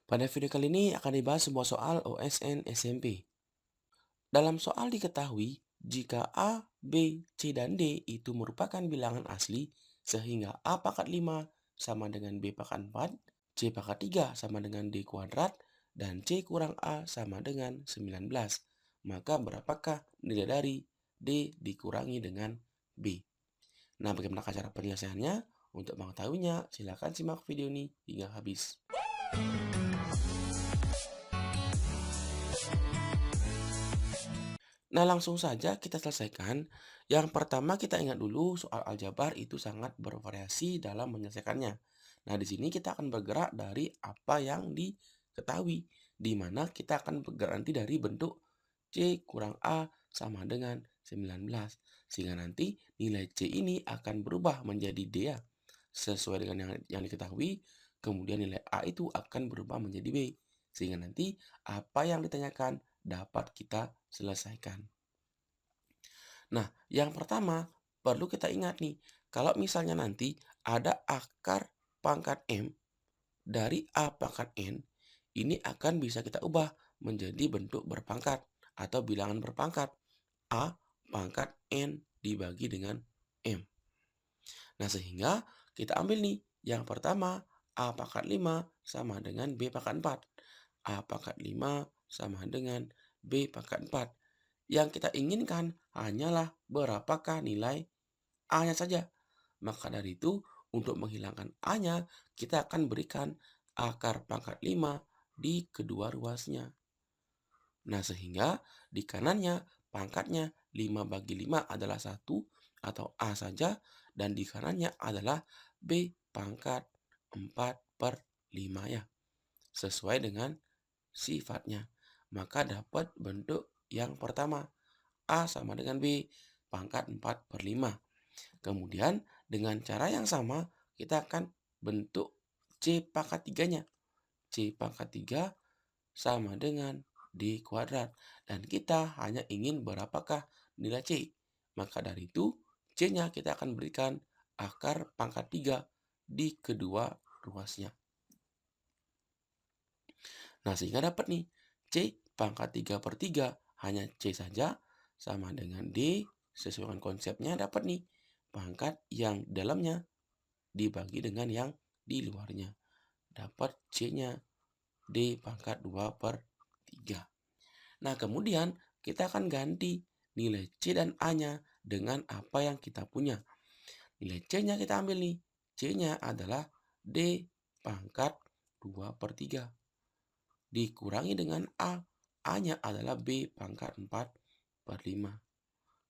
Pada video kali ini akan dibahas sebuah soal OSN SMP. Dalam soal diketahui jika A, B, C, dan D itu merupakan bilangan asli sehingga A pangkat 5 sama dengan B pangkat 4, C pangkat 3 sama dengan D kuadrat, dan C kurang A sama dengan 19. Maka berapakah nilai dari D dikurangi dengan B? Nah, bagaimana cara penyelesaiannya? Untuk mengetahuinya, silakan simak video ini hingga habis. Nah, langsung saja kita selesaikan. Yang pertama kita ingat dulu soal aljabar itu sangat bervariasi dalam menyelesaikannya. Nah, di sini kita akan bergerak dari apa yang diketahui, di mana kita akan bergerak nanti dari bentuk C kurang A sama dengan 19. Sehingga nanti nilai C ini akan berubah menjadi D ya, sesuai dengan yang diketahui. Kemudian nilai A itu akan berubah menjadi B. Sehingga nanti apa yang ditanyakan dapat kita selesaikan. Nah, yang pertama perlu kita ingat nih, kalau misalnya nanti ada akar pangkat M dari A pangkat N, ini akan bisa kita ubah menjadi bentuk berpangkat atau bilangan berpangkat A pangkat N dibagi dengan M. Nah, sehingga kita ambil nih, yang pertama A pangkat 5 sama dengan B pangkat 4. A pangkat 5 sama dengan B pangkat 4. Yang kita inginkan hanyalah berapakah nilai A-nya saja. Maka dari itu, untuk menghilangkan A-nya, kita akan berikan akar pangkat 5 di kedua ruasnya. Nah, sehingga di kanannya pangkatnya 5 bagi 5 adalah 1 atau A saja, dan di kanannya adalah B pangkat 4/5 ya, sesuai dengan sifatnya. Maka dapat bentuk yang pertama, A sama dengan B pangkat 4/5. Kemudian dengan cara yang sama kita akan bentuk C pangkat 3-nya. C pangkat 3 sama dengan D kuadrat. Dan kita hanya ingin berapakah nilai C. Maka dari itu C-nya kita akan berikan akar pangkat 3 di kedua ruasnya. Nah, sehingga dapat nih C pangkat 3/3 hanya C saja sama dengan D sesuai dengan konsepnya dapat nih pangkat yang dalamnya dibagi dengan yang di luarnya. Dapat C-nya D pangkat 2/3. Nah, kemudian kita akan ganti nilai C dan A-nya dengan apa yang kita punya. Nilai C-nya kita ambil nih. C-nya adalah D pangkat 2/3. Dikurangi dengan A. A-nya adalah B pangkat 4/5.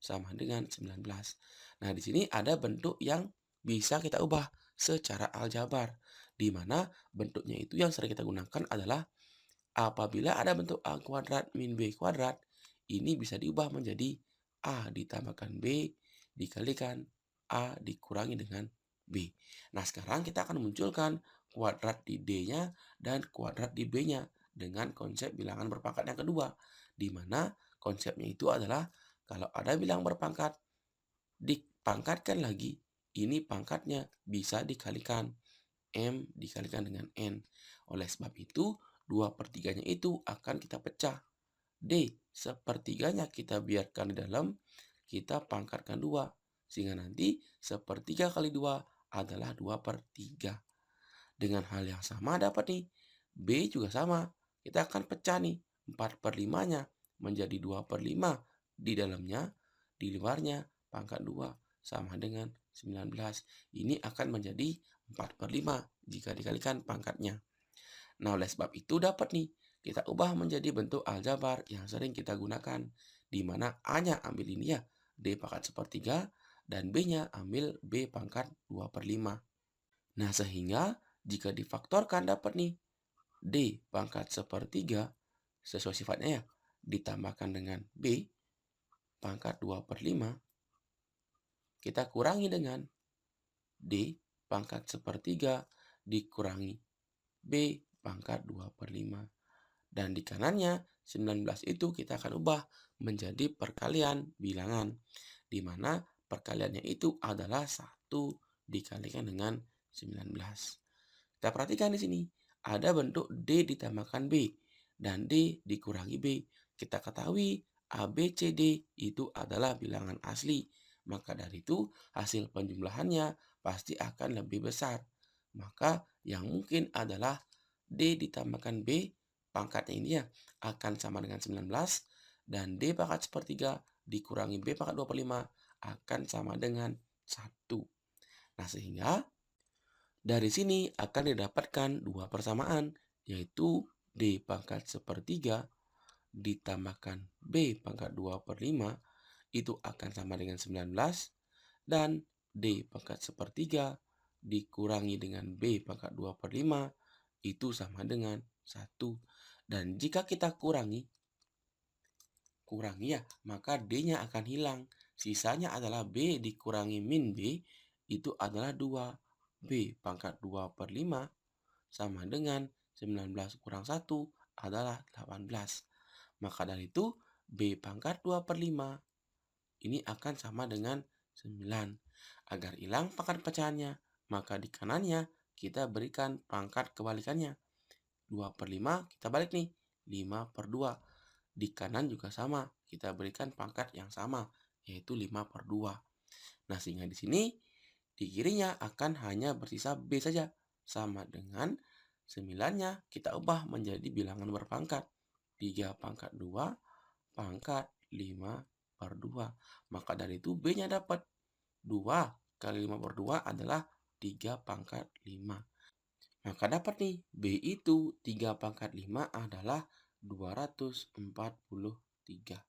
Sama dengan 19. Nah, di sini ada bentuk yang bisa kita ubah secara aljabar, di mana bentuknya itu yang sering kita gunakan adalah apabila ada bentuk A kuadrat min B kuadrat, ini bisa diubah menjadi A ditambahkan B dikalikan A dikurangi dengan B. Nah, sekarang kita akan munculkan kuadrat di D-nya dan kuadrat di B-nya dengan konsep bilangan berpangkat yang kedua, di mana konsepnya itu adalah kalau ada bilangan berpangkat, dipangkatkan lagi, ini pangkatnya bisa dikalikan M dikalikan dengan N. Oleh sebab itu, 2/3-nya itu akan kita pecah. D sepertiganya kita biarkan di dalam, kita pangkatkan 2. Sehingga nanti sepertiga kali 2 adalah 2/3. Dengan hal yang sama dapat nih, B juga sama. Kita akan pecah nih, 4/5-nya menjadi 2/5 di dalamnya, di luarnya pangkat 2 sama dengan 19. Ini akan menjadi 4/5 jika dikalikan pangkatnya. Nah, oleh sebab itu dapat nih, kita ubah menjadi bentuk aljabar yang sering kita gunakan, di mana A-nya ambil ini ya, D pangkat 1/3, dan B-nya ambil B pangkat 2/5. Nah, sehingga jika difaktorkan dapat nih, D pangkat 1/3 sesuai sifatnya ya, ditambahkan dengan B pangkat 2/5, kita kurangi dengan D pangkat 1/3 dikurangi B pangkat 2/5. Dan di kanannya 19 itu kita akan ubah menjadi perkalian bilangan, di mana perkaliannya itu adalah 1 dikalikan dengan 19. Kita perhatikan di sini, ada bentuk D ditambahkan B dan D dikurangi B. Kita ketahui A, B, C, D itu adalah bilangan asli. Maka dari itu hasil penjumlahannya pasti akan lebih besar. Maka yang mungkin adalah D ditambahkan B pangkatnya ini ya akan sama dengan 19 dan D pangkat sepertiga dikurangi B pangkat 25 akan sama dengan 1. Nah, sehingga dari sini akan didapatkan dua persamaan, yaitu D pangkat sepertiga ditambahkan B pangkat 2/5 itu akan sama dengan 19 dan D pangkat sepertiga dikurangi dengan B pangkat 2/5 itu sama dengan 1. Dan jika kita kurangi ya, maka D-nya akan hilang. Sisanya adalah B dikurangi min B itu adalah 2. B pangkat 2/5 sama dengan 19 kurang 1 adalah 18. Maka dari itu B pangkat 2/5 ini akan sama dengan 9. Agar hilang pangkat pecahannya, maka di kanannya kita berikan pangkat kebalikannya. 2/5 kita balik nih, 5/2. Di kanan juga sama, kita berikan pangkat yang sama, yaitu 5/2. Nah, sehingga di sini di kirinya akan hanya bersisa B saja, sama dengan 9-nya kita ubah menjadi bilangan berpangkat. 3 pangkat 2 pangkat 5/2. Maka dari itu B-nya dapat 2 kali 5/2 adalah 3 pangkat 5. Maka dapat nih, B itu 3 pangkat 5 adalah 243.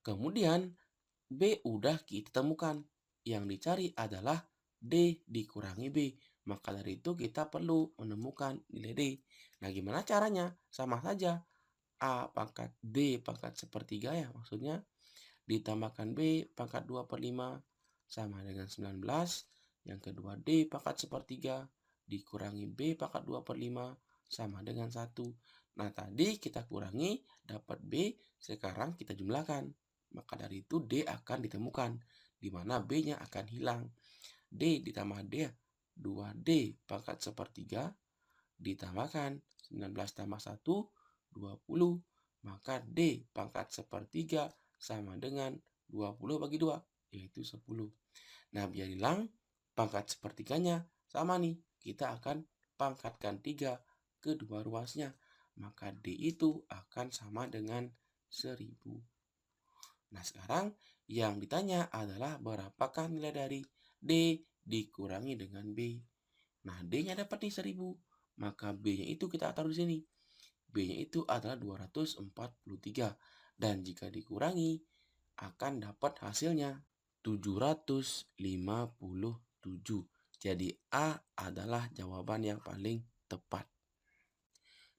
Kemudian, B udah kita temukan. Yang dicari adalah D dikurangi B. Maka dari itu kita perlu menemukan nilai D. Nah, gimana caranya? Sama saja. A pangkat B pangkat sepertiga ya maksudnya. Ditambahkan B pangkat 2/5 sama dengan 19. Yang kedua D pangkat sepertiga dikurangi B pangkat 2/5 sama dengan 1. Nah, tadi kita kurangi dapat B, sekarang kita jumlahkan. Maka dari itu D akan ditemukan, di mana B-nya akan hilang. D ditambah D, 2D pangkat sepertiga ditambahkan 19 tambah 1, 20. Maka D pangkat sepertiga sama dengan 20 bagi 2, yaitu 10. Nah, biar hilang pangkat sepertiganya sama nih. Kita akan pangkatkan 3 ke dua ruasnya. Maka D itu akan sama dengan 1000. Nah, sekarang yang ditanya adalah berapakah nilai dari D dikurangi dengan B. Nah, D-nya dapat nih 1000. Maka B-nya itu kita taruh di sini. B-nya itu adalah 243. Dan jika dikurangi, akan dapat hasilnya 757. Jadi A adalah jawaban yang paling tepat.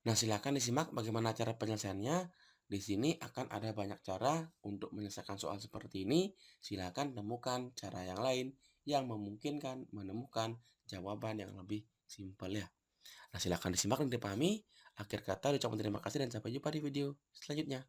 Nah, silakan disimak bagaimana cara penyelesaiannya. Di sini akan ada banyak cara untuk menyelesaikan soal seperti ini. Silakan temukan cara yang lain yang memungkinkan menemukan jawaban yang lebih simpel ya. Nah, silakan disimak dan dipahami. Akhir kata ucapkan terima kasih dan sampai jumpa di video selanjutnya.